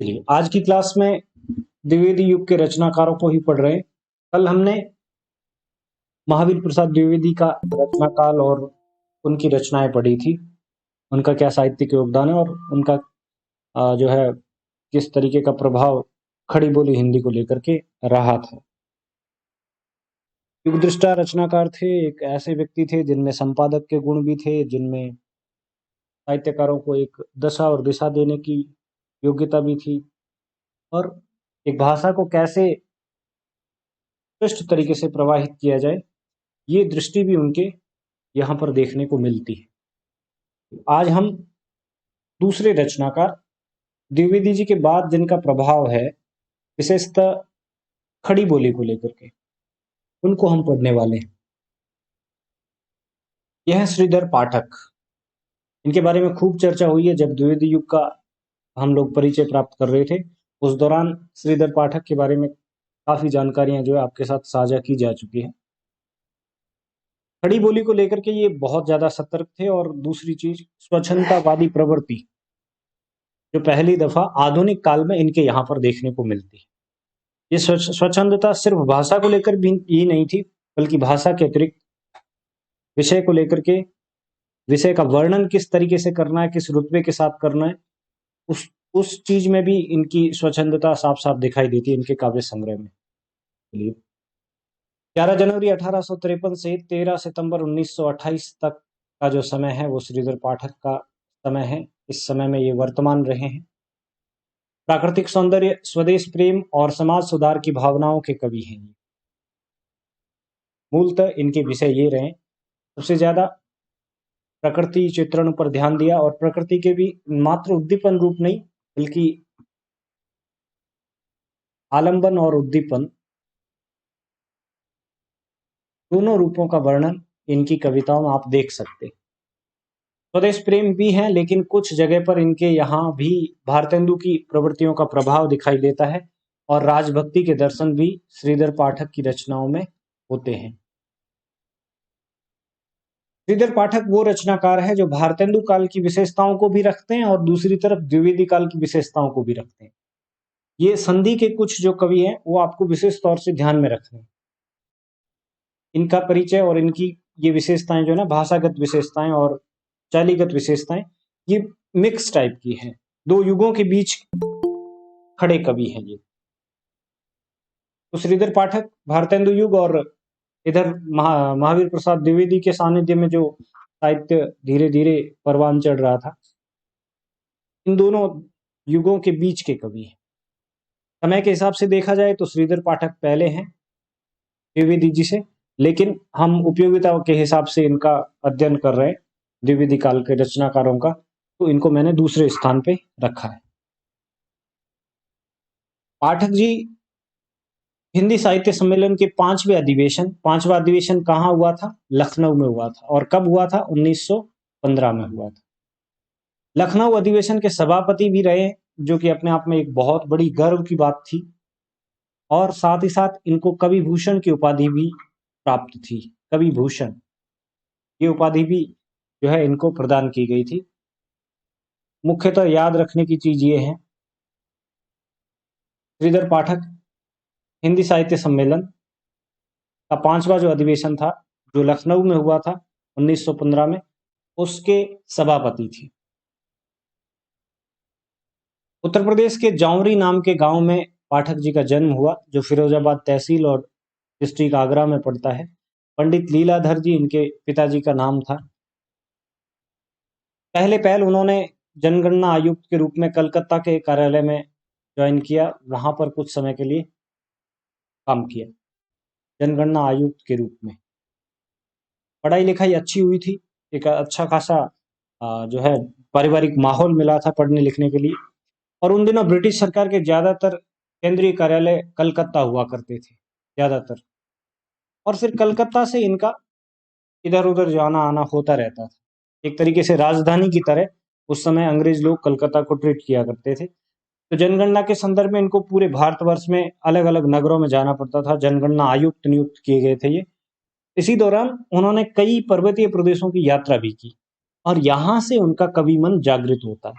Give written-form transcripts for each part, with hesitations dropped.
चलिए, आज की क्लास में द्विवेदी युग के रचनाकारों को ही पढ़ रहे हैं। कल हमने महावीर प्रसाद द्विवेदी का रचना काल और उनकी रचनाएं पढ़ी थी, उनका क्या साहित्यिक योगदान है और उनका जो है किस तरीके का प्रभाव खड़ी बोली हिंदी को लेकर के रहा था। युगदृष्टा रचनाकार थे, एक ऐसे व्यक्ति थे जिनमें संपादक के गुण भी थे, जिनमें साहित्यकारों को एक दशा और दिशा देने की योग्यता भी थी और एक भाषा को कैसे श्रेष्ठ तरीके से प्रवाहित किया जाए, ये दृष्टि भी उनके यहाँ पर देखने को मिलती है। आज हम दूसरे रचनाकार द्विवेदी जी के बाद जिनका प्रभाव है विशेषतः खड़ी बोली को लेकर के, उनको हम पढ़ने वाले हैं। यह है श्रीधर पाठक। इनके बारे में खूब चर्चा हुई है। जब द्विवेदी युग का हम लोग परिचय प्राप्त कर रहे थे, उस दौरान श्रीधर पाठक के बारे में काफी जानकारियां जो है आपके साथ साझा की जा चुकी है। खड़ी बोली को लेकर के ये बहुत ज्यादा सतर्क थे और दूसरी चीज स्वच्छंदतावादी प्रवृत्ति जो पहली दफा आधुनिक काल में इनके यहाँ पर देखने को मिलती है। ये स्वच्छंदता सिर्फ भाषा को लेकर भी ही नहीं थी, बल्कि भाषा के अतिरिक्त विषय को लेकर के, विषय का वर्णन किस तरीके से करना है, किस रुतबे के साथ करना है, उस चीज में भी इनकी स्वच्छंदता साफ साफ दिखाई देती है इनके काव्य संग्रह में। 11 जनवरी 1853 से 13 सितंबर 1928 तक का जो समय है वो श्रीधर पाठक का समय है। इस समय में ये वर्तमान रहे हैं। प्राकृतिक सौंदर्य, स्वदेश प्रेम और समाज सुधार की भावनाओं के कवि हैं। मूलतः इनके विषय ये रहे, सबसे ज्यादा प्रकृति चित्रण पर ध्यान दिया और प्रकृति के भी मात्र उद्दीपन रूप नहीं बल्कि आलंबन और उद्दीपन दोनों रूपों का वर्णन इनकी कविताओं में आप देख सकते हैं। स्वदेश प्रेम भी है, लेकिन कुछ जगह पर इनके यहाँ भी भारतेंदु की प्रवृत्तियों का प्रभाव दिखाई देता है और राजभक्ति के दर्शन भी श्रीधर पाठक की रचनाओं में होते हैं। श्रीधर पाठक वो रचनाकार है जो भारतेंदु काल की विशेषताओं को भी रखते हैं और दूसरी तरफ द्विवेदी काल की विशेषताओं को भी रखते हैं। ये संधि के कुछ जो कवि हैं वो आपको विशेष तौर से ध्यान में रखने हैं। इनका परिचय और इनकी ये विशेषताएं जो है ना, भाषागत विशेषताएं और चालीगत विशेषताएं, ये मिक्स टाइप की हैं। दो युगों के बीच खड़े कवि हैं ये। तो श्रीधर पाठक भारतेंदु युग और इधर महावीर प्रसाद द्विवेदी के सानिध्य में जो साहित्य धीरे धीरे परवान चढ़ रहा था, इन दोनों युगों के बीच के कवि हैं। समय के हिसाब से देखा जाए तो श्रीधर पाठक पहले हैं द्विवेदी जी से, लेकिन हम उपयोगिता के हिसाब से इनका अध्ययन कर रहे हैं द्विवेदी काल के रचनाकारों का, तो इनको मैंने दूसरे स्थान पे रखा है। पाठक जी हिंदी साहित्य सम्मेलन के पांचवा अधिवेशन कहाँ हुआ था? लखनऊ में हुआ था। और कब हुआ था? 1915 में हुआ था। लखनऊ अधिवेशन के सभापति भी रहे, जो कि अपने आप में एक बहुत बड़ी गर्व की बात थी। और साथ ही साथ इनको कवि भूषण की उपाधि भी प्राप्त थी। कवि भूषण ये उपाधि भी जो है इनको प्रदान की गई थी। मुख्यतः याद रखने की चीज ये है, श्रीधर पाठक हिंदी साहित्य सम्मेलन का पांचवा जो अधिवेशन था, जो लखनऊ में हुआ था 1915 में, उसके सभापति थे। उत्तर प्रदेश के जौनरी नाम के गांव में पाठक जी का जन्म हुआ, जो फिरोजाबाद तहसील और डिस्ट्रिक्ट आगरा में पड़ता है। पंडित लीलाधर जी इनके पिताजी का नाम था। पहल उन्होंने जनगणना आयुक्त के रूप में कलकत्ता के कार्यालय में ज्वाइन किया, वहां पर कुछ समय के लिए काम किया जनगणना आयुक्त के रूप में। पढ़ाई लिखाई अच्छी हुई थी, एक अच्छा खासा जो है पारिवारिक माहौल मिला था पढ़ने लिखने के लिए। और उन दिनों ब्रिटिश सरकार के ज्यादातर केंद्रीय कार्यालय कलकत्ता हुआ करते थे ज्यादातर, और फिर कलकत्ता से इनका इधर उधर जाना आना होता रहता था। एक तरीके से राजधानी की तरह उस समय अंग्रेज लोग कलकत्ता को ट्रीट किया करते थे। तो जनगणना के संदर्भ में इनको पूरे भारतवर्ष में अलग अलग नगरों में जाना पड़ता था। जनगणना आयुक्त नियुक्त किए गए थे ये। इसी दौरान उन्होंने कई पर्वतीय प्रदेशों की यात्रा भी की और यहाँ से उनका कवि मन जागृत होता है।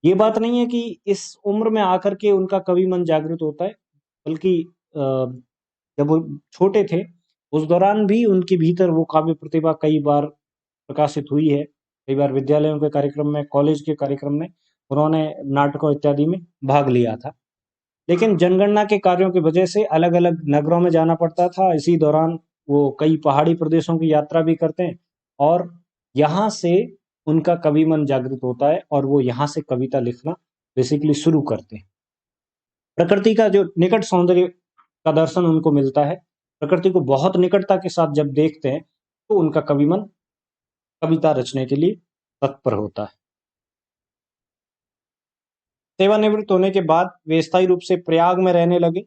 ये बात नहीं है कि इस उम्र में आकर के उनका कवि मन जागृत होता है, बल्कि जब वो छोटे थे उस दौरान भी उनके भीतर वो काव्य प्रतिभा कई बार प्रकाशित हुई है। कई बार विद्यालयों के कार्यक्रम में, कॉलेज के कार्यक्रम में उन्होंने नाटकों इत्यादि में भाग लिया था। लेकिन जनगणना के कार्यों की वजह से अलग-अलग नगरों में जाना पड़ता था। इसी दौरान वो कई पहाड़ी प्रदेशों की यात्रा भी करते हैं और यहाँ से उनका कवि मन जागृत होता है और वो यहाँ से कविता लिखना बेसिकली शुरू करते हैं। प्रकृति का जो निकट सौंदर्य का दर्शन उनको मिलता है, प्रकृति को बहुत निकटता के साथ जब देखते हैं तो उनका कवि मन कविता रचने के लिए तत्पर होता है। सेवानिवृत्त होने के बाद वे स्थायी रूप से प्रयाग में रहने लगे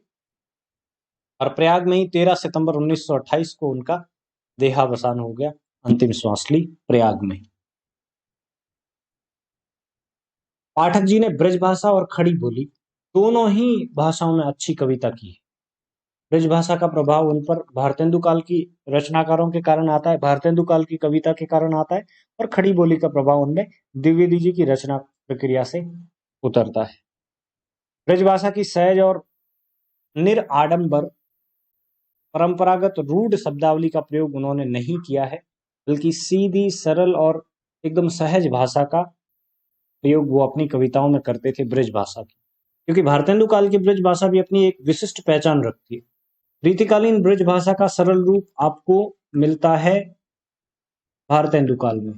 और प्रयाग में ही 13 सितंबर 1928 को उनका देहावसान हो गया, अंतिम श्वास ली प्रयाग में। पाठक जी ने ब्रज भाषा और खड़ी बोली दोनों ही भाषाओं में अच्छी कविता की है। ब्रज भाषा का प्रभाव उन पर भारतेंदु काल की रचनाकारों के कारण आता है, भारतेंदु काल की कविता के कारण आता है, और खड़ी बोली का प्रभाव उनमें द्विवेदी जी की रचना प्रक्रिया से उतरता है। ब्रज भाषा की सहज और निराडंबर परंपरागत रूढ़ शब्दावली का प्रयोग उन्होंने नहीं किया है, बल्कि सीधी, सरल और एकदम सहज भाषा का प्रयोग वो अपनी कविताओं में करते थे ब्रज भाषा की। क्योंकि भारतेंदु काल की ब्रज भाषा भी अपनी एक विशिष्ट पहचान रखती है। रीतिकालीन ब्रज भाषा का सरल रूप आपको मिलता है भारतेंदु काल में,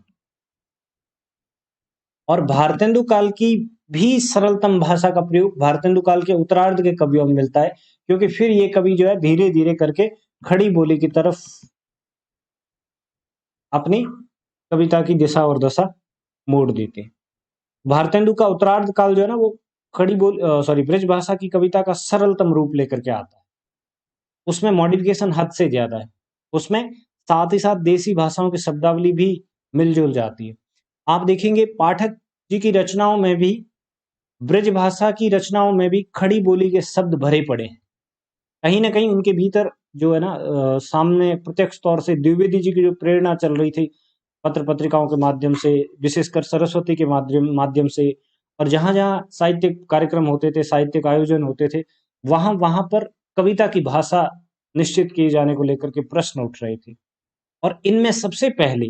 और भारतेंदु काल की भी सरलतम भाषा का प्रयोग भारतेंदु काल के उत्तरार्ध के कवियों में मिलता है, क्योंकि फिर ये कवि जो है धीरे धीरे करके खड़ी बोली की तरफ अपनी कविता की दिशा और दशा मोड़ देते हैं। भारतेंदु का उत्तरार्ध काल जो है ना वो ब्रज भाषा की कविता का सरलतम रूप लेकर के आता है। उसमें मॉडिफिकेशन हद से ज्यादा है। उसमें साथ ही साथ देसी भाषाओं की शब्दावली भी मिलजुल जाती है। आप देखेंगे पाठक जी की रचनाओं में भी, ब्रज भाषा की रचनाओं में भी खड़ी बोली के शब्द भरे पड़े हैं। कहीं ना कहीं उनके भीतर जो है ना सामने प्रत्यक्ष तौर से द्विवेदी जी की जो प्रेरणा चल रही थी पत्र पत्रिकाओं के माध्यम से, विशेषकर सरस्वती के माध्यम से, और जहां जहां साहित्यिक कार्यक्रम होते थे, साहित्यिक आयोजन होते थे, वहां वहां पर कविता की भाषा निश्चित किए जाने को लेकर के प्रश्न उठ रहे थे। और इनमें सबसे पहले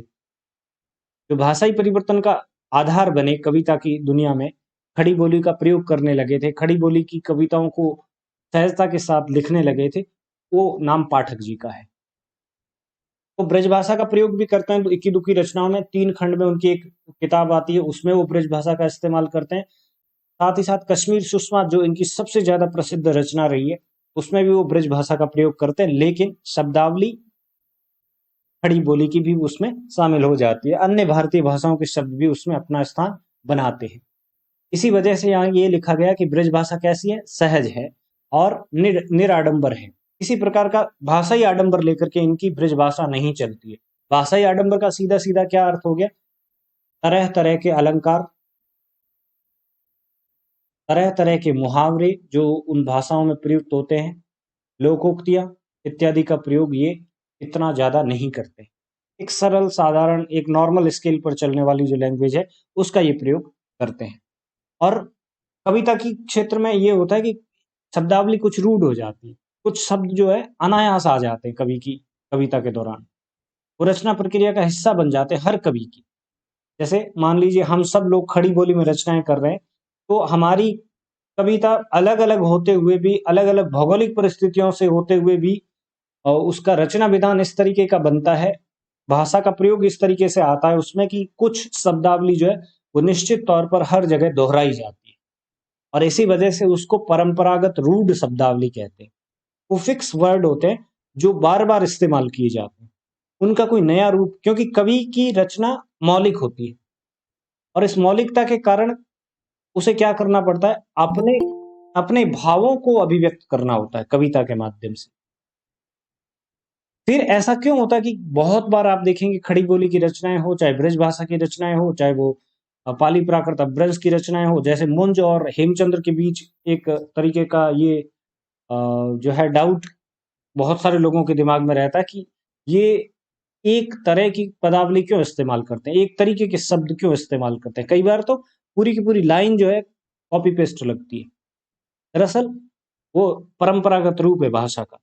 जो भाषाई परिवर्तन का आधार बने कविता की दुनिया में, खड़ी बोली का प्रयोग करने लगे थे, खड़ी बोली की कविताओं को सहजता के साथ लिखने लगे थे, वो नाम पाठक जी का है। तो ब्रज भाषा का प्रयोग भी करते हैं, तो इक्की दुक्की रचनाओं में 3 खंड में उनकी एक किताब आती है, उसमें वो ब्रज भाषा का इस्तेमाल करते हैं। साथ ही साथ कश्मीर सुषमा जो इनकी सबसे ज्यादा प्रसिद्ध रचना रही है, उसमें भी वो ब्रज भाषा का प्रयोग करते हैं, लेकिन शब्दावली खड़ी बोली की भी उसमें शामिल हो जाती है। अन्य भारतीय भाषाओं के शब्द भी उसमें अपना स्थान बनाते हैं। इसी वजह से यहाँ ये लिखा गया कि ब्रज भाषा कैसी है, सहज है और निराडंबर है। किसी प्रकार का भाषाई आडंबर लेकर के इनकी ब्रज भाषा नहीं चलती है। भाषाई आडंबर का सीधा सीधा क्या अर्थ हो गया, तरह तरह के अलंकार, तरह तरह के मुहावरे जो उन भाषाओं में प्रयुक्त होते हैं, लोकोक्तियां इत्यादि का प्रयोग ये इतना ज्यादा नहीं करते। एक सरल साधारण एक नॉर्मल स्केल पर चलने वाली जो लैंग्वेज है उसका ये प्रयोग करते हैं। और कविता की क्षेत्र में ये होता है कि शब्दावली कुछ रूढ़ हो जाती है, कुछ शब्द जो है अनायास आ जाते हैं कवि की कविता के दौरान, वो रचना प्रक्रिया का हिस्सा बन जाते हैं हर कवि की। जैसे मान लीजिए हम सब लोग खड़ी बोली में रचनाएं कर रहे हैं, तो हमारी कविता अलग अलग होते हुए भी, अलग अलग भौगोलिक परिस्थितियों से होते हुए भी, और उसका रचना विधान इस तरीके का बनता है, भाषा का प्रयोग इस तरीके से आता है उसमें कि कुछ शब्दावली जो है वो निश्चित तौर पर हर जगह दोहराई जाती है, और इसी वजह से उसको परंपरागत रूढ़ शब्दावली कहते हैं। वो फिक्स वर्ड होते हैं जो बार बार इस्तेमाल किए जाते हैं, उनका कोई नया रूप, क्योंकि कवि की रचना मौलिक होती है और इस मौलिकता के कारण उसे क्या करना पड़ता है, अपने अपने भावों को अभिव्यक्त करना होता है कविता के माध्यम से। फिर ऐसा क्यों होता है कि बहुत बार आप देखेंगे खड़ी बोली की रचनाएं हो, चाहे ब्रज भाषा की रचनाएं हो, चाहे वो पाली प्राकृत अपभ्रंश की रचनाएं हो, जैसे मुंज और हेमचंद्र के बीच एक तरीके का ये जो है डाउट बहुत सारे लोगों के दिमाग में रहता है कि ये एक तरह की पदावली क्यों इस्तेमाल करते हैं, एक तरीके के शब्द क्यों इस्तेमाल करते हैं। कई बार तो पूरी की पूरी लाइन जो है कॉपी पेस्ट लगती है। दरअसल वो परंपरागत रूप है भाषा का,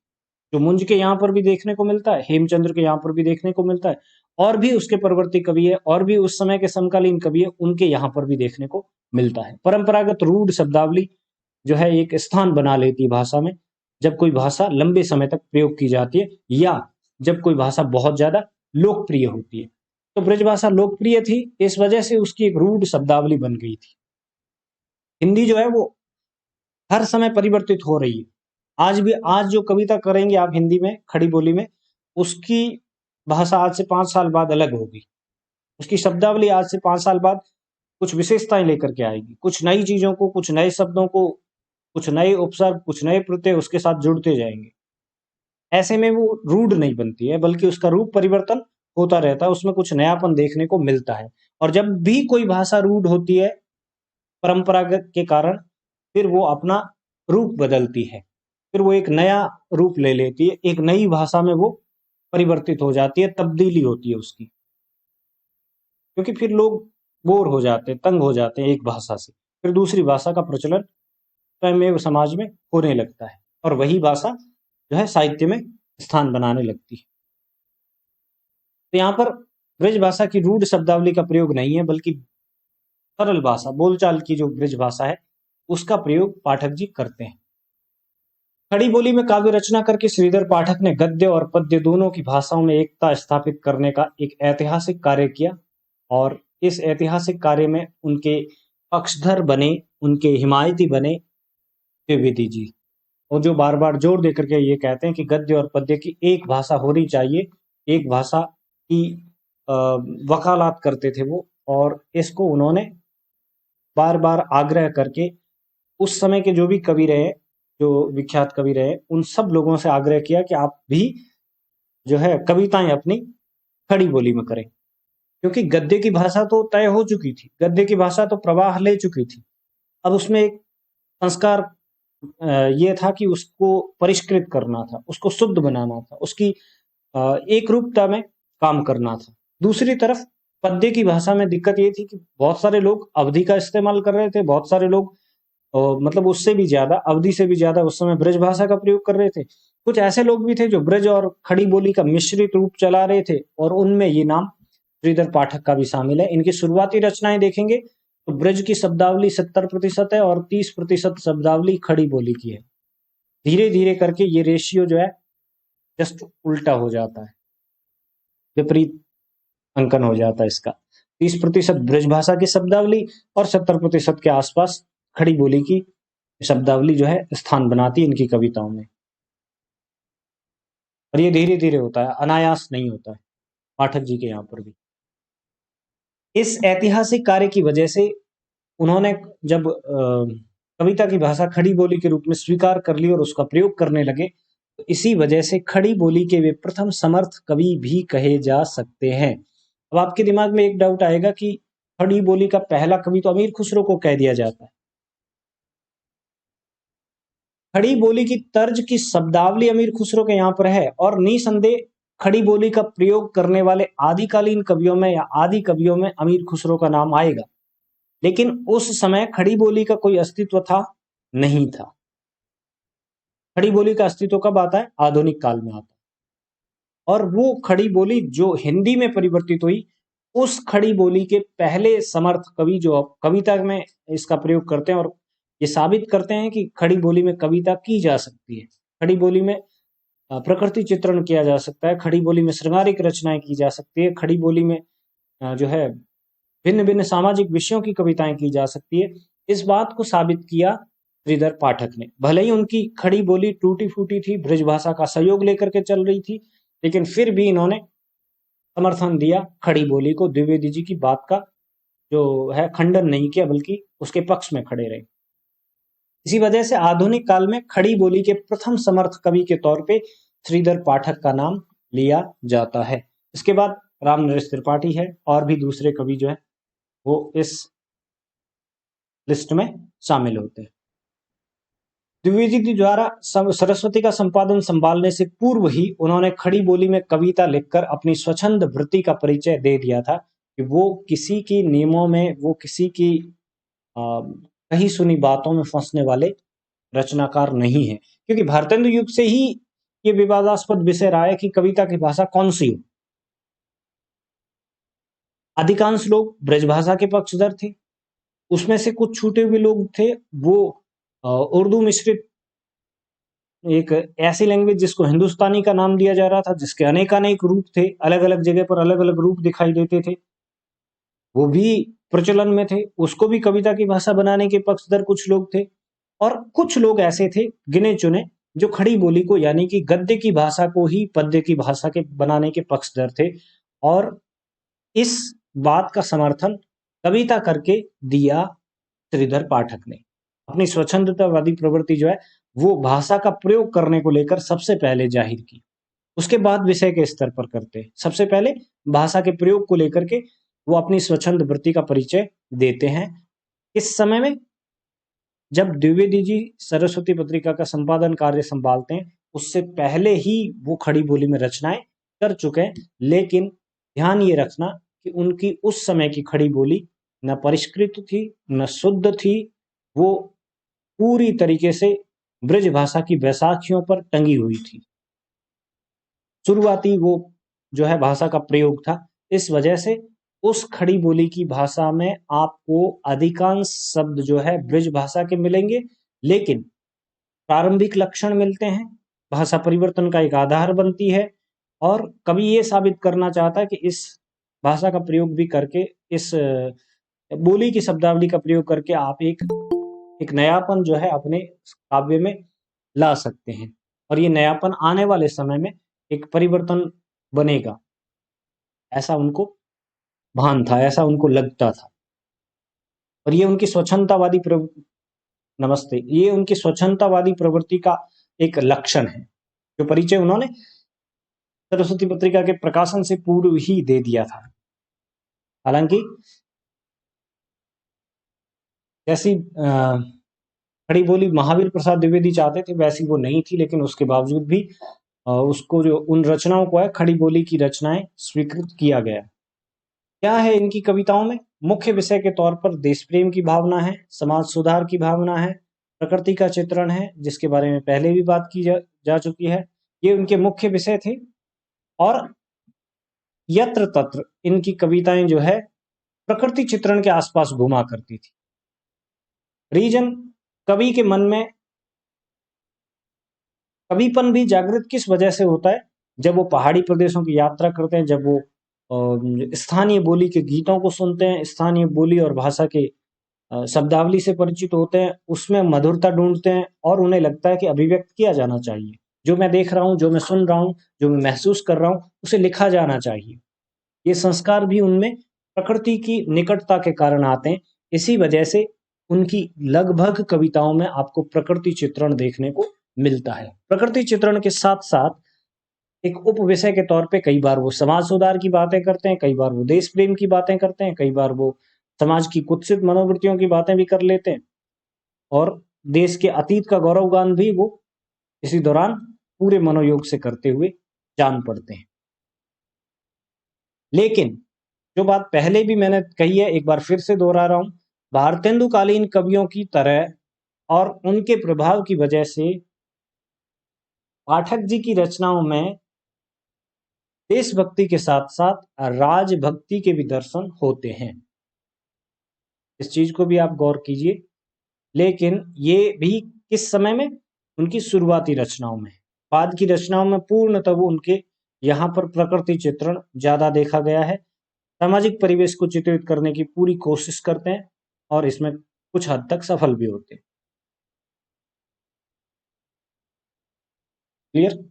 जो मुंज के यहाँ पर भी देखने को मिलता है, हेमचंद्र के यहाँ पर भी देखने को मिलता है, और भी उसके परवर्ती कवि है और भी उस समय के समकालीन कवि है, उनके यहाँ पर भी देखने को मिलता है। परंपरागत रूढ़ शब्दावली जो है एक स्थान बना लेती है भाषा में, जब कोई भाषा लंबे समय तक प्रयोग की जाती है या जब कोई भाषा बहुत ज्यादा लोकप्रिय होती है। तो ब्रज भाषा लोकप्रिय थी, इस वजह से उसकी एक रूढ़ शब्दावली बन गई थी। हिंदी जो है वो हर समय परिवर्तित हो रही है। आज जो कविता करेंगे आप हिंदी में, खड़ी बोली में, उसकी भाषा आज से 5 साल बाद अलग होगी। उसकी शब्दावली आज से 5 साल बाद कुछ विशेषताएं लेकर के आएगी, कुछ नई चीजों को, कुछ नए शब्दों को, कुछ नए उपसर्ग, कुछ नए प्रत्यय उसके साथ जुड़ते जाएंगे। ऐसे में वो रूढ़ नहीं बनती है, बल्कि उसका रूप परिवर्तन होता रहता है, उसमें कुछ नयापन देखने को मिलता है। और जब भी कोई भाषा रूढ़ होती है परंपरागत के कारण, फिर वो अपना रूप बदलती है, फिर वो एक नया रूप ले लेती है, एक नई भाषा में वो परिवर्तित हो जाती है, तब्दीली होती है उसकी। क्योंकि फिर लोग बोर हो जाते हैं, तंग हो जाते हैं एक भाषा से, फिर दूसरी भाषा का प्रचलन स्वयं समाज में होने लगता है, और वही भाषा जो है साहित्य में स्थान बनाने लगती है। तो यहाँ पर ब्रज भाषा की रूढ़ शब्दावली का प्रयोग नहीं है, बल्कि सरल भाषा, बोलचाल की जो ब्रज भाषा है उसका प्रयोग पाठक जी करते हैं। खड़ी बोली में काव्य रचना करके श्रीधर पाठक ने गद्य और पद्य दोनों की भाषाओं में एकता स्थापित करने का एक ऐतिहासिक कार्य किया, और इस ऐतिहासिक कार्य में उनके पक्षधर बने, उनके हिमायती बने द्विवेदी जी, और जो बार बार जोर देकर के ये कहते हैं कि गद्य और पद्य की एक भाषा होनी चाहिए, एक भाषा की वकालत करते थे वो, और इसको उन्होंने बार बार आग्रह करके उस समय के जो भी कवि रहे, जो विख्यात कवि रहे, उन सब लोगों से आग्रह किया कि आप भी जो है कविताएं अपनी खड़ी बोली में करें, क्योंकि गद्य की भाषा तो तय हो चुकी थी, गद्य की भाषा तो प्रवाह ले चुकी थी। अब उसमें एक संस्कार ये था कि उसको परिष्कृत करना था, उसको शुद्ध बनाना था, उसकी एक रूपता में काम करना था। दूसरी तरफ पद्य की भाषा में दिक्कत ये थी कि बहुत सारे लोग अवधि का इस्तेमाल कर रहे थे, बहुत सारे लोग मतलब उससे भी ज्यादा, अवधि से भी ज्यादा उस समय ब्रज भाषा का प्रयोग कर रहे थे। कुछ ऐसे लोग भी थे जो ब्रज और खड़ी बोली का मिश्रित रूप चला रहे थे, और उनमें ये नाम श्रीधर पाठक का भी शामिल है। इनकी शुरुआती रचनाएं देखेंगे तो ब्रज की शब्दावली 70% है और 30% शब्दावली खड़ी बोली की है। धीरे धीरे करके ये रेशियो जो है जस्ट उल्टा हो जाता है, विपरीत अंकन हो जाता है इसका। 30% ब्रज भाषा की शब्दावली और 70% के आसपास खड़ी बोली की शब्दावली जो है स्थान बनाती है इनकी कविताओं में। और ये धीरे धीरे होता है, अनायास नहीं होता है पाठक जी के यहाँ पर भी। इस ऐतिहासिक कार्य की वजह से उन्होंने जब कविता की भाषा खड़ी बोली के रूप में स्वीकार कर ली और उसका प्रयोग करने लगे, तो इसी वजह से खड़ी बोली के वे प्रथम समर्थ कवि भी कहे जा सकते हैं। अब आपके दिमाग में एक डाउट आएगा कि खड़ी बोली का पहला कवि तो अमीर खुसरो को कह दिया जाता है। खड़ी बोली की तर्ज की शब्दावली अमीर खुसरो के यहाँ पर है, और निसंदेह खड़ी बोली का प्रयोग करने वाले आदिकालीन कवियों में या आदि कवियों में अमीर खुसरो का नाम आएगा। लेकिन उस समय खड़ी बोली का कोई अस्तित्व था नहीं था। खड़ी बोली का अस्तित्व कब आता है? आधुनिक काल में आता है। और वो खड़ी बोली जो हिंदी में परिवर्तित हुई, उस खड़ी बोली के पहले समर्थ कवि जो कविता में इसका प्रयोग करते हैं और ये साबित करते हैं कि खड़ी बोली में कविता की जा सकती है, खड़ी बोली में प्रकृति चित्रण किया जा सकता है, खड़ी बोली में श्रृंगारिक रचनाएं की जा सकती है, खड़ी बोली में जो है भिन्न भिन्न सामाजिक विषयों की कविताएं की जा सकती है। इस बात को साबित किया श्रीधर पाठक ने। भले ही उनकी खड़ी बोली टूटी फूटी थी, ब्रज भाषा का सहयोग लेकर के चल रही थी, लेकिन फिर भी इन्होंने समर्थन दिया खड़ी बोली को। द्विवेदी जी की बात का जो है खंडन नहीं किया, बल्कि उसके पक्ष में खड़े रहे। इसी वजह से आधुनिक काल में खड़ी बोली के प्रथम समर्थ कवि के तौर पे श्रीधर पाठक का नाम लिया जाता है। इसके बाद रामनरेश त्रिपाठी है, और भी दूसरे कवि जो है वो इस लिस्ट में शामिल होते हैं। द्विवेदी जी द्वारा सरस्वती का संपादन संभालने से पूर्व ही उन्होंने खड़ी बोली में कविता लिखकर अपनी स्वच्छंद वृत्ति का परिचय दे दिया था कि वो किसी की नियमों में, वो किसी की कहीं सुनी बातों में फंसने वाले रचनाकार नहीं है, क्योंकि भारतेंदु युग से ही ये विवादास्पद विषय रहा है कि कविता की भाषा कौन सी हो। अधिकांश लोग ब्रजभाषा के पक्षधर थे, उसमें से कुछ छूटे हुए लोग थे, वो उर्दू मिश्रित एक ऐसी लैंग्वेज जिसको हिंदुस्तानी का नाम दिया जा रहा था, जिसके अनेकानेक रूप थे, अलग अलग जगह पर अलग अलग रूप दिखाई देते थे, वो भी प्रचलन में थे। उसको भी कविता की भाषा बनाने के पक्षधर कुछ लोग थे, और कुछ लोग ऐसे थे गिने चुने जो खड़ी बोली को यानी कि गद्य की भाषा को ही पद्य की भाषा के बनाने के पक्षधर थे, और इस बात का समर्थन कविता करके दिया श्रीधर पाठक ने। अपनी स्वच्छंदतावादी प्रवृत्ति जो है वो भाषा का प्रयोग करने को लेकर सबसे पहले जाहिर की, उसके बाद विषय के स्तर पर करते। सबसे पहले भाषा के प्रयोग को लेकर के वो अपनी स्वच्छंद वृत्ति का परिचय देते हैं। इस समय में जब द्विवेदी जी सरस्वती पत्रिका का संपादन कार्य संभालते हैं, उससे पहले ही वो खड़ी बोली में रचनाएं कर चुके हैं, लेकिन ध्यान ये रखना कि उनकी उस समय की खड़ी बोली न परिष्कृत थी न शुद्ध थी, वो पूरी तरीके से ब्रज भाषा की बैसाखियों पर टंगी हुई थी। शुरुआती वो जो है भाषा का प्रयोग था, इस वजह से उस खड़ी बोली की भाषा में आपको अधिकांश शब्द जो है ब्रज भाषा के मिलेंगे, लेकिन प्रारंभिक लक्षण मिलते हैं, भाषा परिवर्तन का एक आधार बनती है, और कवि ये साबित करना चाहता है कि इस भाषा का प्रयोग भी करके, इस बोली की शब्दावली का प्रयोग करके आप एक नयापन जो है अपने काव्य में ला सकते हैं, और ये नयापन आने वाले समय में एक परिवर्तन बनेगा, ऐसा उनको भान था, ऐसा उनको लगता था। और ये उनकी स्वच्छंदतावादी नमस्ते, ये उनकी स्वच्छंदतावादी प्रवृत्ति का एक लक्षण है, जो परिचय उन्होंने सरस्वती पत्रिका के प्रकाशन से पूर्व ही दे दिया था। हालांकि जैसी खड़ी बोली महावीर प्रसाद द्विवेदी चाहते थे वैसी वो नहीं थी, लेकिन उसके बावजूद भी उसको जो उन रचनाओं को है खड़ी बोली की रचनाएं स्वीकृत किया गया। क्या है इनकी कविताओं में? मुख्य विषय के तौर पर देश प्रेम की भावना है, समाज सुधार की भावना है, प्रकृति का चित्रण है, जिसके बारे में पहले भी बात की जा चुकी है। ये उनके मुख्य विषय थे, और यत्र तत्र इनकी कविताएं जो है प्रकृति चित्रण के आसपास घुमा करती थी। रीजन, कवि के मन में कविपन भी जागृत किस वजह से होता है? जब वो पहाड़ी प्रदेशों की यात्रा करते हैं, जब वो स्थानीय बोली के गीतों को सुनते हैं, स्थानीय बोली और भाषा के शब्दावली से परिचित होते हैं, उसमें मधुरता ढूंढते हैं, और उन्हें लगता है कि अभिव्यक्त किया जाना चाहिए। जो मैं देख रहा हूँ, जो मैं सुन रहा हूँ, जो मैं महसूस कर रहा हूँ, उसे लिखा जाना चाहिए। ये संस्कार भी उनमें प्रकृति की निकटता के कारण आते हैं। इसी वजह से उनकी लगभग कविताओं में आपको प्रकृति चित्रण देखने को मिलता है। प्रकृति चित्रण के साथ साथ एक उप विषय के तौर पे कई बार वो समाज सुधार की बातें करते हैं, कई बार वो देश प्रेम की बातें करते हैं, कई बार वो समाज की कुत्सित मनोवृत्तियों की बातें भी कर लेते हैं, और देश के अतीत का गौरवगान भी वो इसी दौरान पूरे मनोयोग से करते हुए जान पड़ते हैं। लेकिन जो बात पहले भी मैंने कही है, एक बार फिर से दोहरा रहा हूं, भारतेंदु कालीन कवियों की तरह और उनके प्रभाव की वजह से पाठक जी की रचनाओं में देशभक्ति के साथ साथ राजभक्ति के भी दर्शन होते हैं। इस चीज को भी आप गौर कीजिए। लेकिन ये भी किस समय में? उनकी शुरुआती रचनाओं में। बाद की रचनाओं में पूर्णतः वो उनके यहाँ पर प्रकृति चित्रण ज्यादा देखा गया है। सामाजिक परिवेश को चित्रित करने की पूरी कोशिश करते हैं, और इसमें कुछ हद तक सफल भी होते हैं। क्लियर?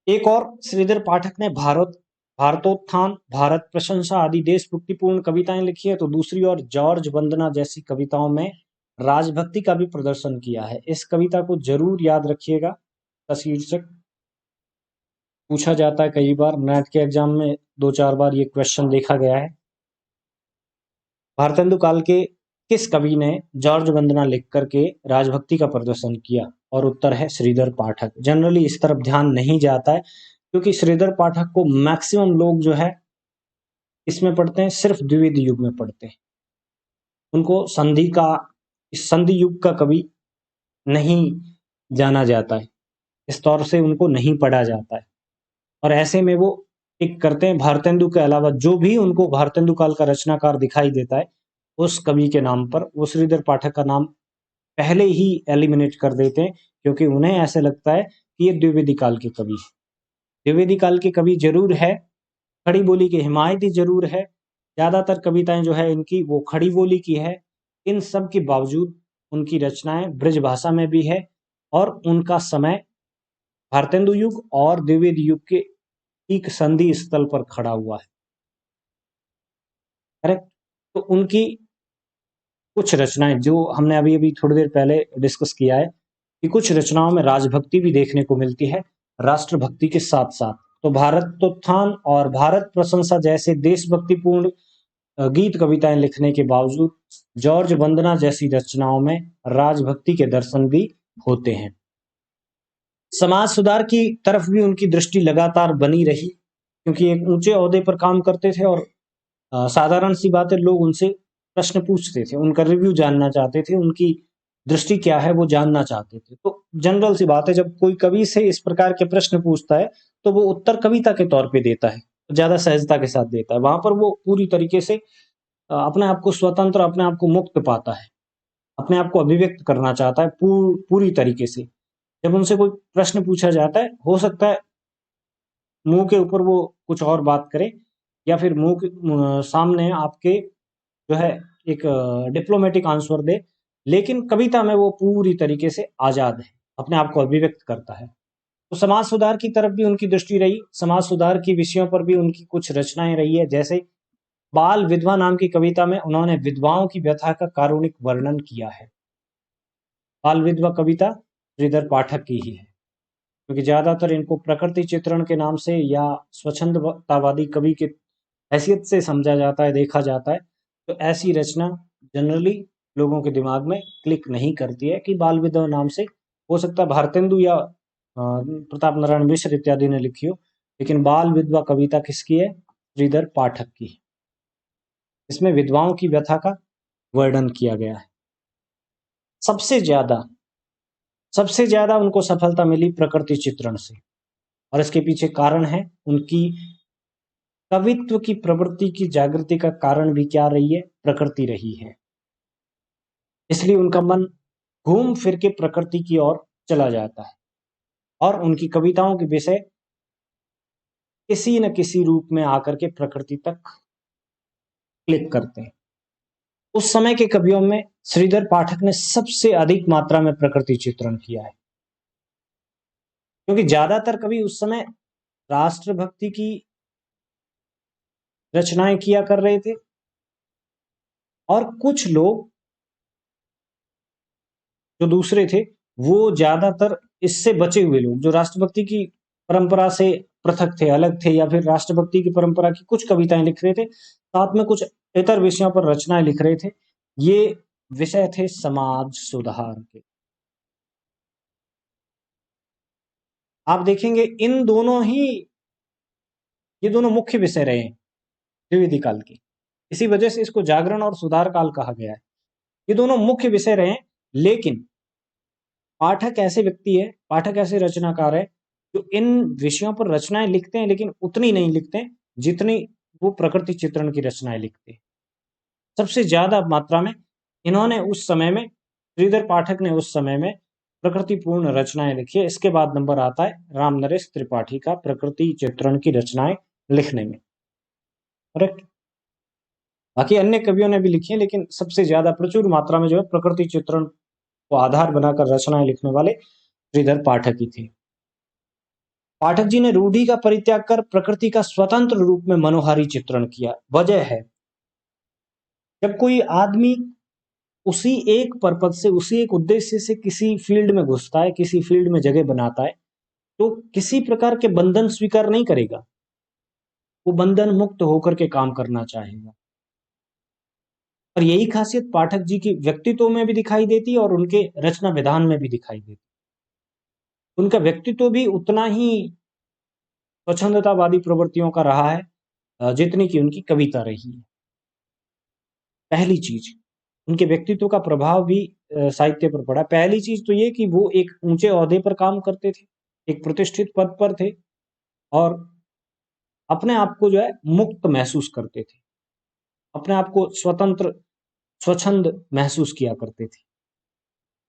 एक और श्रीधर पाठक ने भारतोत्थान, भारत प्रशंसा आदि देशभक्तिपूर्ण कविताएं लिखी है, तो दूसरी ओर जॉर्ज वंदना जैसी कविताओं में राजभक्ति का भी प्रदर्शन किया है। इस कविता को जरूर याद रखिएगा। का शीर्षक पूछा जाता है कई बार, नेट के एग्जाम में 2-4 बार ये क्वेश्चन देखा गया है। भारतेंदु काल के किस कवि ने जॉर्ज वंदना लिख करके राजभक्ति का प्रदर्शन किया? और उत्तर है श्रीधर पाठक। जनरली इस तरफ ध्यान नहीं जाता है, क्योंकि श्रीधर पाठक को मैक्सिमम लोग जो है इसमें पढ़ते हैं, सिर्फ द्विवेदी युग में पढ़ते हैं। उनको संधि युग का कवि नहीं जाना जाता है, इस तौर से उनको नहीं पढ़ा जाता है। और ऐसे में वो टिक करते हैं भारतेंदु के अलावा जो भी उनको भारतेंदु काल का रचनाकार दिखाई देता है, उस कवि के नाम पर वो श्रीधर पाठक का नाम पहले ही एलिमिनेट कर देते हैं, क्योंकि उन्हें ऐसे लगता है कि ये द्विवेदी काल के कवि है। द्विवेदी काल के कवि जरूर है, खड़ी बोली के हिमायती जरूर है, ज्यादातर कविताएं जो है इनकी वो खड़ी बोली की है। इन सब के बावजूद उनकी रचनाएं ब्रज भाषा में भी है, और उनका समय भारतेंदु युग और द्विवेदी युग के एक संधि स्थल पर खड़ा हुआ है। करेक्ट। तो उनकी कुछ रचनाएं जो हमने अभी अभी थोड़ी देर पहले डिस्कस किया है कि कुछ रचनाओं में राजभक्ति भी देखने को मिलती है राष्ट्रभक्ति के साथ साथ। तो भारतोत्थान और भारत प्रशंसा जैसे देशभक्तिपूर्ण गीत कविताएं लिखने के बावजूद जॉर्ज वंदना जैसी रचनाओं में राजभक्ति के दर्शन भी होते हैं। समाज सुधार की तरफ भी उनकी दृष्टि लगातार बनी रही, क्योंकि एक ऊंचे ओहदे पर काम करते थे और साधारण सी बातें लोग उनसे प्रश्न पूछते थे, उनका रिव्यू जानना चाहते थे, उनकी दृष्टि क्या है वो जानना चाहते थे। तो जनरल सी बात है, जब कोई कवि से इस प्रकार के प्रश्न पूछता है तो वो उत्तर कविता के तौर पे देता है, ज्यादा सहजता के साथ देता है। वहां पर वो पूरी तरीके से अपने आप को स्वतंत्र, अपने आप को मुक्त पाता है, अपने आप को अभिव्यक्त करना चाहता है पूरी तरीके से। जब उनसे कोई प्रश्न पूछा जाता है, हो सकता है मुंह के ऊपर वो कुछ और बात करे, या फिर मुंह के सामने आपके जो है एक डिप्लोमेटिक आंसर दे, लेकिन कविता में वो पूरी तरीके से आजाद है, अपने आप को अभिव्यक्त करता है। तो समाज सुधार की तरफ भी उनकी दृष्टि रही, समाज सुधार की विषयों पर भी उनकी कुछ रचनाएं रही है। जैसे बाल विधवा नाम की कविता में उन्होंने विधवाओं की व्यथा का कारुणिक वर्णन किया है। बाल विधवा कविता श्रीधर पाठक की ही है, क्योंकि ज्यादातर इनको प्रकृति चित्रण के नाम से या स्वच्छंदतावादी कवि के हैसियत से समझा जाता है, देखा जाता है। तो ऐसी रचना जनरली लोगों के दिमाग में क्लिक नहीं करती है कि बाल विधवा नाम से, हो सकता है भारतेंदु या प्रताप नारायण मिश्र इत्यादि ने लिखी हो, लेकिन बाल विधवा कविता किसकी है? श्रीधर पाठक की। इसमें विधवाओं की व्यथा का वर्णन किया गया है। सबसे ज्यादा उनको सफलता मिली प्रकृति चित्रण से, और इसके पीछे कारण है उनकी कवित्व की प्रवृत्ति की जागृति का कारण भी क्या रही है? प्रकृति रही है। इसलिए उनका मन घूम फिर के प्रकृति की ओर चला जाता है, और उनकी कविताओं के विषय किसी न किसी रूप में आकर के प्रकृति तक क्लिक करते हैं। उस समय के कवियों में श्रीधर पाठक ने सबसे अधिक मात्रा में प्रकृति चित्रण किया है, क्योंकि ज्यादातर कवि उस समय राष्ट्रभक्ति की रचनाएं किया कर रहे थे, और कुछ लोग जो दूसरे थे वो ज्यादातर इससे बचे हुए लोग जो राष्ट्रभक्ति की परंपरा से पृथक थे, अलग थे, या फिर राष्ट्रभक्ति की परंपरा की कुछ कविताएं लिख रहे थे, साथ में कुछ इतर विषयों पर रचनाएं लिख रहे थे। ये विषय थे समाज सुधार के। आप देखेंगे ये दोनों मुख्य विषय रहे हैं द्विवेदी काल के, इसी वजह से इसको जागरण और सुधार काल कहा गया है। ये दोनों मुख्य विषय रहे, लेकिन पाठक ऐसे रचनाकार है जो इन विषयों पर रचनाएं लिखते हैं, लेकिन उतनी नहीं लिखते जितनी वो प्रकृति चित्रण की रचनाएं लिखते हैं। सबसे ज्यादा मात्रा में इन्होंने उस समय में, श्रीधर पाठक ने उस समय में प्रकृतिपूर्ण रचनाएं लिखी है। इसके बाद नंबर आता है राम नरेश त्रिपाठी का प्रकृति चित्रण की रचनाएं लिखने में। करेक्ट। बाकी अन्य कवियों ने भी लिखी है, लेकिन सबसे ज्यादा प्रचुर मात्रा में जो है प्रकृति चित्रण को आधार बनाकर रचनाएं लिखने वाले श्रीधर पाठक ही थे। पाठक जी ने रूढ़ी का परित्याग कर प्रकृति का स्वतंत्र रूप में मनोहारी चित्रण किया। वजह है, जब कोई आदमी उसी एक पर्पज से, उसी एक उद्देश्य से किसी फील्ड में घुसता है, किसी फील्ड में जगह बनाता है, तो किसी प्रकार के बंधन स्वीकार नहीं करेगा, वो बंधन मुक्त होकर के काम करना चाहेगा। और यही खासियत पाठक जी की व्यक्तित्व में भी दिखाई देती है और उनके रचना विधान में भी दिखाई देती है। उनका व्यक्तित्व भी उतना ही स्वच्छंदतावादी प्रवृत्तियों का रहा है, जितनी की उनकी कविता रही है। पहली चीज, उनके व्यक्तित्व का प्रभाव भी साहित्य पर पड़ा। पहली चीज तो ये कि वो एक ऊंचे ओहदे पर काम करते थे, एक प्रतिष्ठित पद पर थे, और अपने आप को जो है मुक्त महसूस करते थे, अपने आप को स्वतंत्र स्वच्छंद महसूस किया करते थे।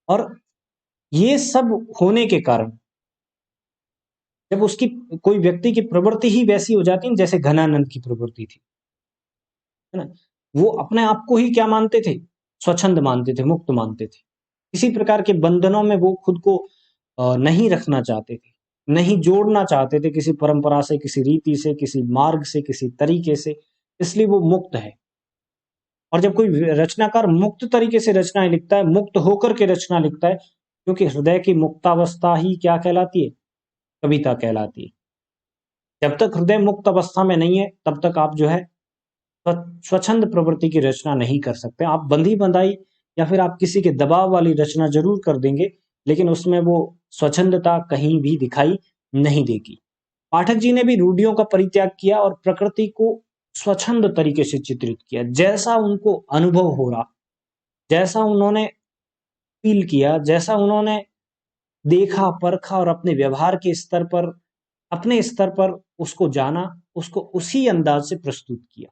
और ये सब होने के कारण जब उसकी कोई व्यक्ति की प्रवृत्ति ही वैसी हो जाती है जैसे घनानंद की प्रवृत्ति थी, है ना, वो अपने आप को ही क्या मानते थे, स्वच्छंद मानते थे, मुक्त मानते थे। किसी प्रकार के बंधनों में वो खुद को नहीं रखना चाहते थे, नहीं जोड़ना चाहते थे किसी परंपरा से, किसी रीति से, किसी मार्ग से, किसी तरीके से, इसलिए वो मुक्त है। और जब कोई रचनाकार मुक्त तरीके से रचनाएं लिखता है, मुक्त होकर के रचना लिखता है, क्योंकि हृदय की मुक्तावस्था ही क्या कहलाती है, कविता कहलाती है। जब तक हृदय मुक्त अवस्था में नहीं है तब तक आप जो है स्वच्छंद प्रवृत्ति की रचना नहीं कर सकते। आप बंधी बंधाई या फिर आप किसी के दबाव वाली रचना जरूर कर देंगे, लेकिन उसमें वो स्वच्छंदता कहीं भी दिखाई नहीं देगी। पाठक जी ने भी रूढ़ियों का परित्याग किया और प्रकृति को स्वच्छंद तरीके से चित्रित किया, जैसा उनको अनुभव हो रहा, जैसा उन्होंने फील किया, जैसा उन्होंने देखा परखा और अपने व्यवहार के स्तर पर, अपने स्तर पर उसको जाना, उसको उसी अंदाज से प्रस्तुत किया।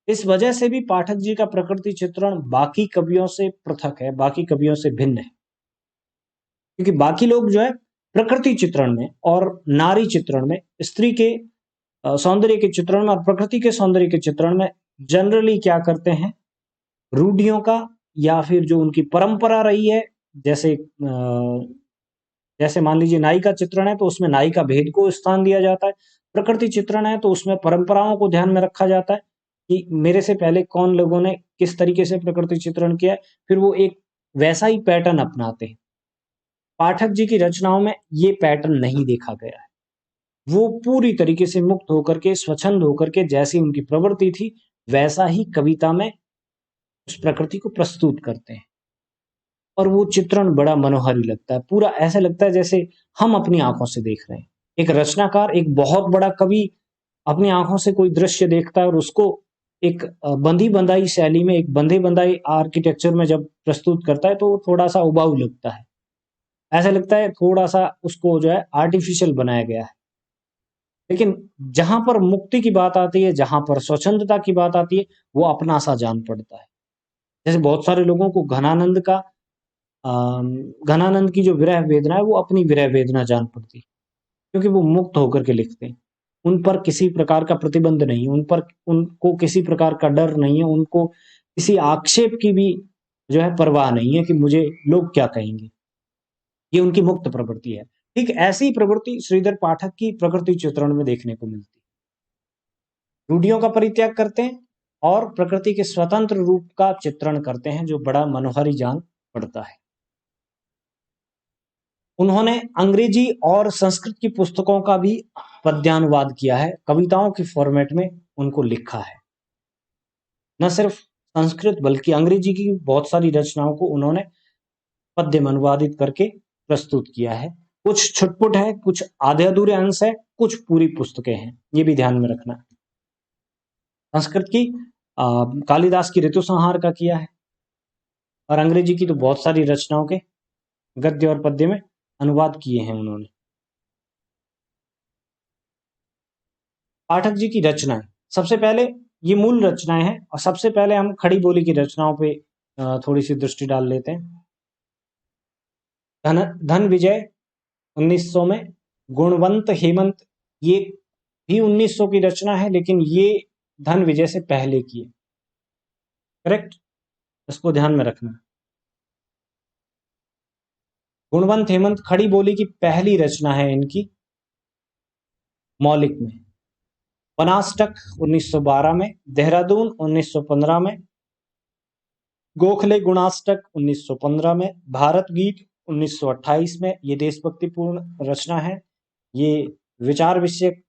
इस वजह से भी पाठक जी का प्रकृति चित्रण बाकी कवियों से पृथक है, बाकी कवियों से भिन्न है। क्योंकि बाकी लोग जो है प्रकृति चित्रण में और नारी चित्रण में, स्त्री के सौंदर्य के चित्रण में और प्रकृति के सौंदर्य के चित्रण में जनरली क्या करते हैं, रूढ़ियों का या फिर जो उनकी परंपरा रही है, जैसे जैसे मान लीजिए नाई का चित्रण है तो उसमें नाई का भेद को स्थान दिया जाता है, प्रकृति चित्रण है तो उसमें परंपराओं को ध्यान में रखा जाता है कि मेरे से पहले कौन लोगों ने किस तरीके से प्रकृति चित्रण किया है, फिर वो एक वैसा ही पैटर्न अपनाते हैं। पाठक जी की रचनाओं में ये पैटर्न नहीं देखा गया है। वो पूरी तरीके से मुक्त होकर के, स्वच्छंद होकर के, जैसी उनकी प्रवृत्ति थी वैसा ही कविता में उस प्रकृति को प्रस्तुत करते हैं। और वो चित्रण बड़ा मनोहारी लगता है, पूरा ऐसा लगता है जैसे हम अपनी आंखों से देख रहे हैं। एक रचनाकार, एक बहुत बड़ा कवि अपनी आंखों से कोई दृश्य देखता है और उसको एक बंधी बंधाई शैली में, एक बंधे बंधाई आर्किटेक्चर में जब प्रस्तुत करता है तो वो थोड़ा सा उबाऊ लगता है, ऐसा लगता है थोड़ा सा उसको जो है आर्टिफिशियल बनाया गया है। लेकिन जहां पर मुक्ति की बात आती है, जहां पर स्वच्छंदता की बात आती है, वो अपना सा जान पड़ता है। जैसे बहुत सारे लोगों को घनानंद की जो विरह वेदना है वो अपनी विरह वेदना जान पड़ती है, क्योंकि वो मुक्त होकर के लिखते हैं। उन पर किसी प्रकार का प्रतिबंध नहीं है, उन पर उनको किसी प्रकार का डर नहीं है, उनको किसी आक्षेप की भी जो है परवाह नहीं है कि मुझे लोग क्या कहेंगे। ये उनकी मुक्त प्रवृत्ति है। ठीक ऐसी प्रवृत्ति श्रीधर पाठक की प्रकृति चित्रण में देखने को मिलती है। रूढ़ियों का परित्याग करते हैं और प्रकृति के स्वतंत्र रूप का चित्रण करते हैं, जो बड़ा मनोहारी जान पड़ता है। उन्होंने अंग्रेजी और संस्कृत की पुस्तकों का भी पद्यानुवाद किया है, कविताओं के फॉर्मेट में उनको लिखा है। न सिर्फ संस्कृत बल्कि अंग्रेजी की बहुत सारी रचनाओं को उन्होंने पद्य में अनुवादित करके प्रस्तुत किया है। कुछ छुटपुट है, कुछ आधे अधूरे अंश है, कुछ पूरी पुस्तकें हैं, ये भी ध्यान में रखना। संस्कृत की कालिदास की ऋतु संहार का किया है, और अंग्रेजी की तो बहुत सारी रचनाओं के गद्य और पद्य में अनुवाद किए हैं उन्होंने। पाठक जी की रचनाएं, सबसे पहले ये मूल रचनाएं हैं, और सबसे पहले हम खड़ी बोली की रचनाओं पे थोड़ी सी दृष्टि डाल लेते हैं। धन विजय 1900 में, गुणवंत हेमंत ये भी 1900 की रचना है, लेकिन ये धन विजय से पहले की है। करेक्ट, इसको ध्यान में रखना। गुणवंत हेमंत खड़ी बोली की पहली रचना है इनकी, मौलिक में। बनासटक 1912 में, देहरादून 1915 में, गोखले गुणाष्टक 1915 में, भारत गीत 1928 में। ये देशभक्तिपूर्ण रचना है, ये विचार विषयक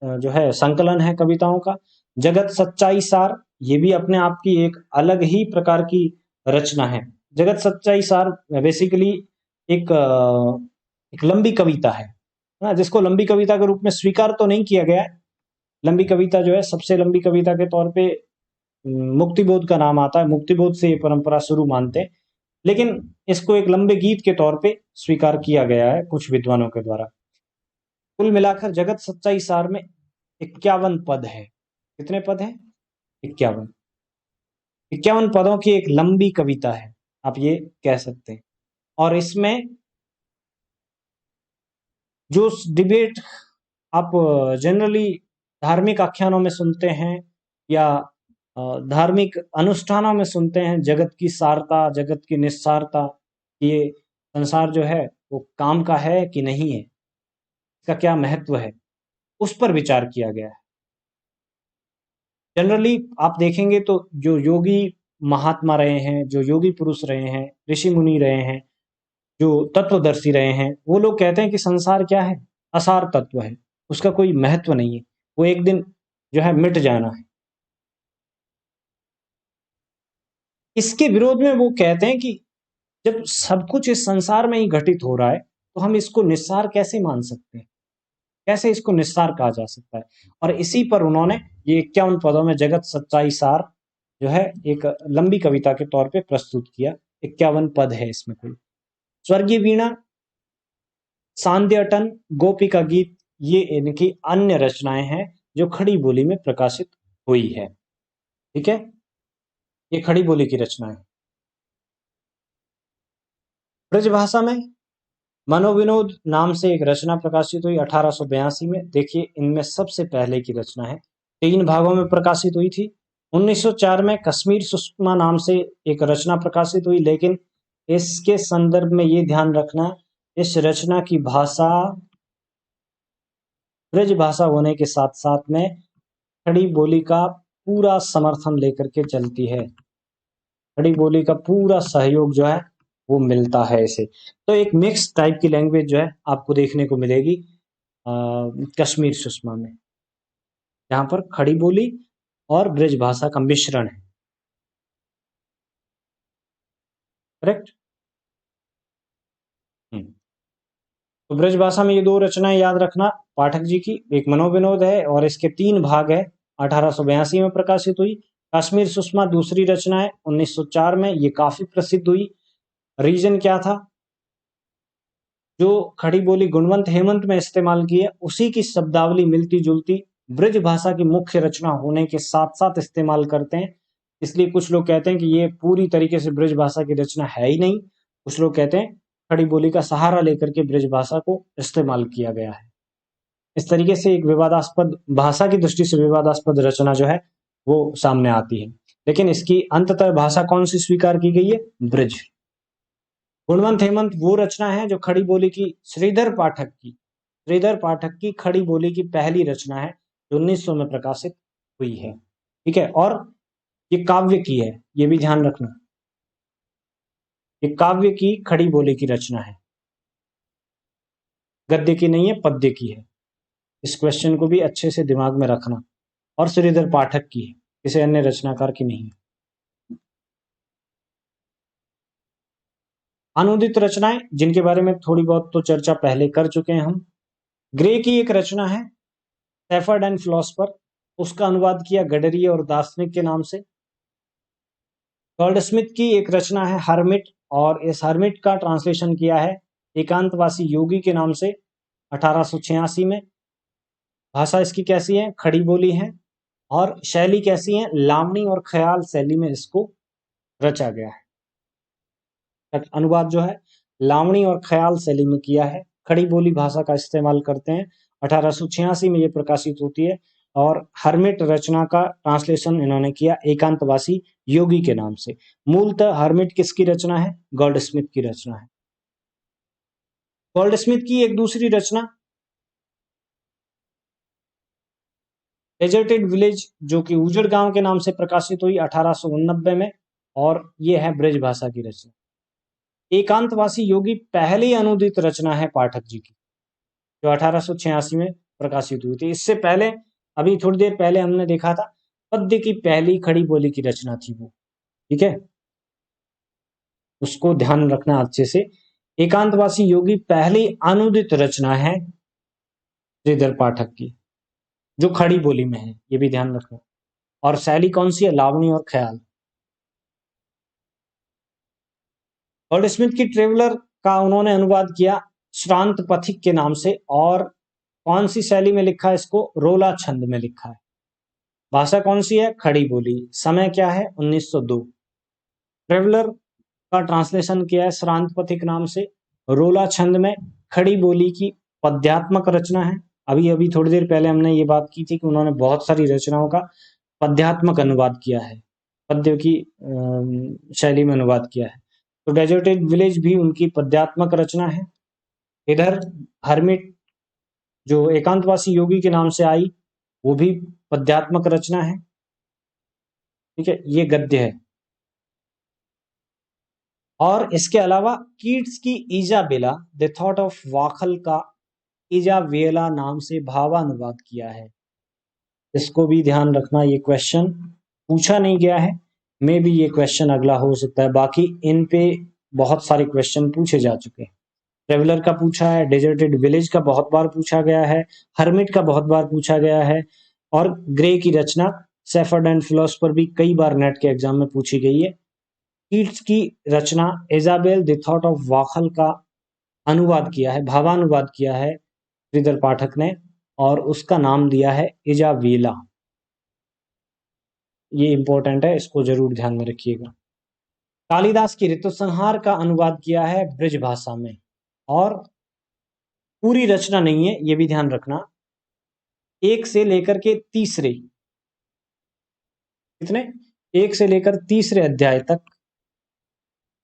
जो है संकलन है कविताओं का। जगत सच्चाई सार, ये भी अपने आप की एक अलग ही प्रकार की रचना है। जगत सच्चाई सार बेसिकली एक लंबी कविता है ना, जिसको लंबी कविता के रूप में स्वीकार तो नहीं किया गया है, लंबी कविता जो है, सबसे लंबी कविता के तौर पे मुक्तिबोध का नाम आता है। मुक्तिबोध से ये परंपरा शुरू मानते हैं, लेकिन इसको एक लंबे गीत के तौर पे स्वीकार किया गया है कुछ विद्वानों के द्वारा। कुल मिलाकर जगत सच्चाई सार में 51 पद है। कितने पद हैं? 51। 51 पदों की एक लंबी कविता है, आप ये कह सकते हैं। और इसमें जो डिबेट आप जनरली धार्मिक आख्यानों में सुनते हैं या धार्मिक अनुष्ठानों में सुनते हैं, जगत की सारता, जगत की निस्सारता, ये संसार जो है वो काम का है कि नहीं है, इसका क्या महत्व है, उस पर विचार किया गया है। जनरली आप देखेंगे तो जो योगी महात्मा रहे हैं, जो योगी पुरुष रहे हैं, ऋषि मुनि रहे हैं, जो तत्वदर्शी रहे हैं, वो लोग कहते हैं कि संसार क्या है? असार तत्व है, उसका कोई महत्व नहीं है, वो एक दिन जो है मिट जाना है। इसके विरोध में वो कहते हैं कि जब सब कुछ इस संसार में ही घटित हो रहा है, तो हम इसको निस्सार कैसे मान सकते हैं? कैसे इसको निस्सार कहा जा सकता है? और इसी पर उन्होंने ये 51 पदों में जगत सच्चाई सार जो है एक लंबी कविता के तौर पे प्रस्तुत किया। 51 पद है इसमें कुल। स्वर्गीय वीणा, सांध्य अटन, गोपी का गीत, ये इनकी अन्य रचनाएं हैं जो खड़ी बोली में प्रकाशित हुई है। ठीक है, ये खड़ी बोली की रचना है। ब्रजभाषा में मनोविनोद नाम से एक रचना प्रकाशित हुई 1882 में। देखिए, इनमें सबसे पहले की रचना है, 3 भागों में प्रकाशित हुई थी। 1904 में कश्मीर सुषमा नाम से एक रचना प्रकाशित हुई, लेकिन इसके संदर्भ में ये ध्यान रखना, इस रचना की भाषा ब्रज भाषा होने के साथ साथ में खड़ी बोली का पूरा समर्थन लेकर के चलती है। खड़ी बोली का पूरा सहयोग जो है वो मिलता है इसे। तो एक मिक्स टाइप की लैंग्वेज जो है आपको देखने को मिलेगी कश्मीर सुषमा में, जहां पर खड़ी बोली और ब्रज भाषा का मिश्रण है। करेक्ट। तो ब्रज भाषा में ये 2 रचनाएं याद रखना पाठक जी की, एक मनोविनोद है और इसके 3 भाग है, 1882 में प्रकाशित हुई। कश्मीर सुषमा दूसरी रचना है 1904 में, ये काफी प्रसिद्ध हुई। रीजन क्या था? जो खड़ी बोली गुणवंत हेमंत में इस्तेमाल की है, उसी की शब्दावली मिलती जुलती ब्रज भाषा की मुख्य रचना होने के साथ साथ इस्तेमाल करते हैं। इसलिए कुछ लोग कहते हैं कि ये पूरी तरीके से ब्रज भाषा की रचना है ही नहीं। कुछ लोग कहते हैं खड़ी बोली का सहारा लेकर के ब्रज भाषा को इस्तेमाल किया गया है। इस तरीके से एक विवादास्पद, भाषा की दृष्टि से विवादास्पद रचना जो है वो सामने आती है, लेकिन इसकी अंततः भाषा कौन सी स्वीकार की गई है? ब्रज। गुणवंत हेमंत वो रचना है जो खड़ी बोली की श्रीधर पाठक की खड़ी बोली की पहली रचना है, जो 1900 में प्रकाशित हुई है। ठीक है, और ये काव्य की है, ये भी ध्यान रखना, ये काव्य की खड़ी बोली की रचना है, गद्य की नहीं है, पद्य की है। इस क्वेश्चन को भी अच्छे से दिमाग में रखना। और श्रीधर पाठक की है, किसी अन्य रचनाकार की नहीं है। अनुदित रचनाएं, जिनके बारे में थोड़ी बहुत तो चर्चा पहले कर चुके हैं हम। ग्रे की एक रचना है सेफर्ड एंड फिलोसफर, उसका अनुवाद किया गडरी और दार्शनिक के नाम से। गोल्डस्मिथ की एक रचना है हर्मिट, और इस हर्मिट का ट्रांसलेशन किया है एकांतवासी योगी के नाम से 1886 में। भाषा इसकी कैसी है? खड़ी बोली है, और शैली कैसी है? लावणी और ख्याल शैली में इसको रचा गया है। अनुवाद जो है लावणी और ख्याल शैली में किया है, खड़ी बोली भाषा का इस्तेमाल करते हैं। 1886 में ये प्रकाशित होती है, और हर्मिट रचना का ट्रांसलेशन इन्होंने किया एकांतवासी योगी के नाम से। मूलतः हर्मिट किसकी रचना है? गोल्डस्मिथ की रचना है। गोल्डस्मिथ की एक दूसरी रचना डेजर्टेड विलेज, जो कि उजड़ गांव के नाम से प्रकाशित हुई 1889 में, और ये है ब्रज भाषा की रचना। एकांतवासी योगी पहली अनुदित रचना है पाठक जी की, जो 1886 में प्रकाशित हुई थी। इससे पहले, अभी थोड़ी देर पहले हमने देखा था, पद्य की पहली खड़ी बोली की रचना थी वो। ठीक है, उसको ध्यान रखना अच्छे से। एकांतवासी योगी पहली अनुदित रचना है श्रीधर पाठक की। जो खड़ी बोली में है, ये भी ध्यान रखना। और शैली कौन सी है? लावणी और ख्याल। वर्ड स्मिथ की ट्रेवलर का उन्होंने अनुवाद किया श्रांत पथिक के नाम से, और कौन सी शैली में लिखा है इसको? रोला छंद में लिखा है। भाषा कौन सी है? खड़ी बोली। समय क्या है? 1902। ट्रेवलर का ट्रांसलेशन किया है श्रांत पथिक नाम से, रोला छंद में, खड़ी बोली की पद्यात्मक रचना है। अभी अभी थोड़ी देर पहले हमने ये बात की थी कि उन्होंने बहुत सारी रचनाओं का पद्यात्मक अनुवाद किया है, पद्य की शैली में अनुवाद किया है। तो डेजर्टेड विलेज भी उनकी पद्यात्मक रचना है। इधर हर्मिट जो एकांतवासी योगी के नाम से आई, वो भी पद्यात्मक रचना है। ठीक है, ये गद्य है। और इसके अलावा कीट्स की इजाबेला द थॉट ऑफ वाखल का इजाबेला नाम से भावानुवाद किया है। इसको भी ध्यान रखना, ये क्वेश्चन पूछा नहीं गया है, मे भी ये क्वेश्चन अगला हो सकता है। बाकी इन पे बहुत सारे क्वेश्चन पूछे जा चुके हैं। ट्रेवलर का पूछा है, डेजर्टेड विलेज का बहुत बार पूछा गया है, हर्मिट का बहुत बार पूछा गया है, और ग्रे की रचना सेफर्ड एंड फिलोसफर भी कई बार नेट के एग्जाम में पूछी गई है। कीट्स की रचना इजाबेल द थॉट ऑफ वाखल का अनुवाद किया है, भावानुवाद किया है श्रीधर पाठक ने, और उसका नाम दिया है इजावेला। ये इंपॉर्टेंट है, इसको जरूर ध्यान में रखिएगा। कालिदास की ऋतुसंहार का अनुवाद किया है ब्रज भाषा में, और पूरी रचना नहीं है, ये भी ध्यान रखना। 1 से लेकर के तीसरे, कितने? 1 से लेकर तीसरे अध्याय तक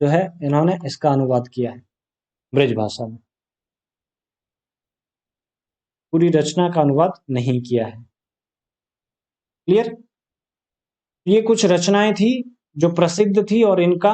जो है इन्होंने इसका अनुवाद किया है ब्रज भाषा में। पूरी रचना का अनुवाद नहीं किया है। क्लियर? ये कुछ रचनाएं थी जो प्रसिद्ध थी और इनका